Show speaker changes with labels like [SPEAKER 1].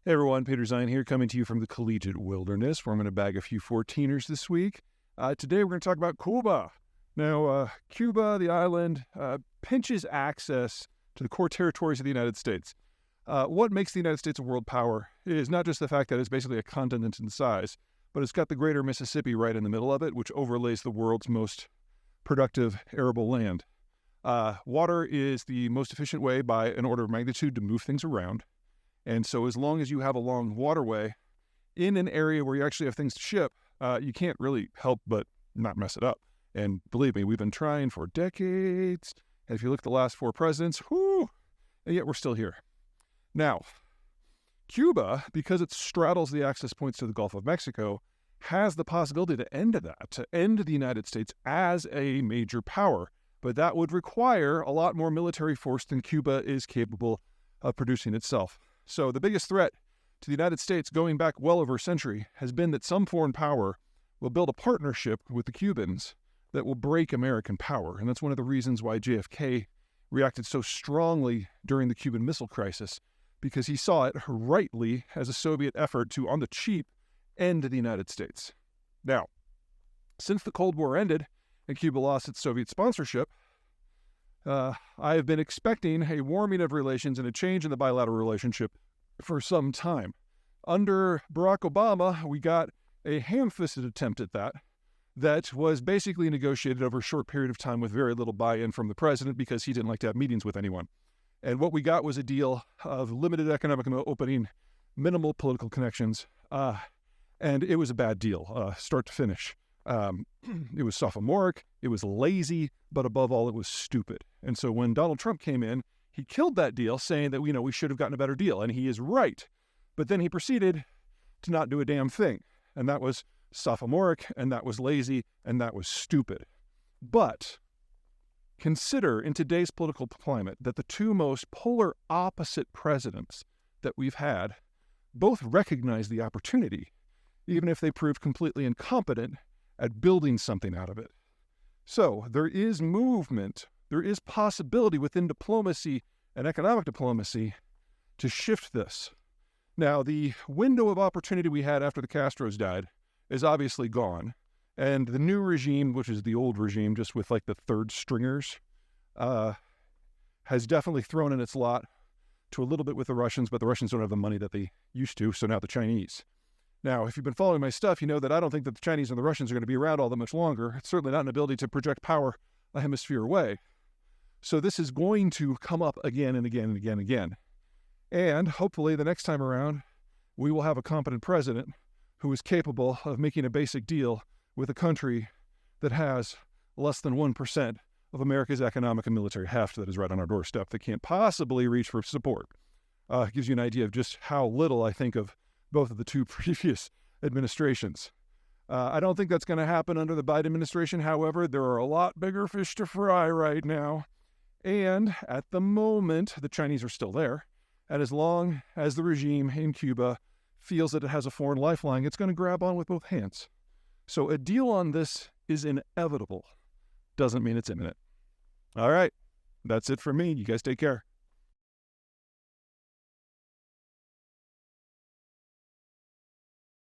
[SPEAKER 1] Hey everyone, Peter Zeihan here, coming to you from the collegiate wilderness, where I'm going to bag a few 14ers this week. Today we're going to talk about Cuba. Now, Cuba, the island, pinches access to the core territories of the United States. What makes the United States a world power is not just the fact that it's basically a continent in size, but it's got the greater Mississippi right in the middle of it, which overlays the world's most productive arable land. Water is the most efficient way by an order of magnitude to move things around. And so as long as you have a long waterway in an area where you actually have things to ship, you can't really help but not mess it up. And believe me, we've been trying for decades. And if you look at the last 4 presidents, and yet we're still here. Now, Cuba, because it straddles the access points to the Gulf of Mexico, has the possibility to end the United States as a major power. But that would require a lot more military force than Cuba is capable of producing itself. So the biggest threat to the United States going back well over a century has been that some foreign power will build a partnership with the Cubans that will break American power. And that's one of the reasons why JFK reacted so strongly during the Cuban Missile Crisis, because he saw it rightly as a Soviet effort to, on the cheap, end the United States. Now, since the Cold War ended and Cuba lost its Soviet sponsorship, I have been expecting a warming of relations and a change in the bilateral relationship for some time. Under Barack Obama, we got a ham-fisted attempt at that was basically negotiated over a short period of time with very little buy-in from the president because he didn't like to have meetings with anyone. And what we got was a deal of limited economic opening, minimal political connections, and it was a bad deal, start to finish. It was sophomoric, it was lazy, but above all, it was stupid. And so when Donald Trump came in, he killed that deal, saying that, we should have gotten a better deal. And he is right. But then he proceeded to not do a damn thing. And that was sophomoric, and that was lazy, and that was stupid. But consider in today's political climate that the two most polar opposite presidents that we've had both recognize the opportunity, even if they proved completely incompetent at building something out of it. So there is movement, there is possibility within diplomacy and economic diplomacy to shift this. Now, the window of opportunity we had after the Castros died is obviously gone. And the new regime, which is the old regime, just with like the third stringers, has definitely thrown in its lot to a little bit with the Russians, but the Russians don't have the money that they used to, so now the Chinese. Now, if you've been following my stuff, you know that I don't think that the Chinese and the Russians are going to be around all that much longer. It's certainly not an ability to project power a hemisphere away. So this is going to come up again and again and again and again. And hopefully the next time around, we will have a competent president who is capable of making a basic deal with a country that has less than 1% of America's economic and military heft that is right on our doorstep that can't possibly reach for support. It gives you an idea of just how little I think of both of the two previous administrations. I don't think that's going to happen under the Biden administration. However, there are a lot bigger fish to fry right now. And at the moment, the Chinese are still there. And as long as the regime in Cuba feels that it has a foreign lifeline, it's going to grab on with both hands. So a deal on this is inevitable. Doesn't mean it's imminent. All right. That's it for me. You guys take care.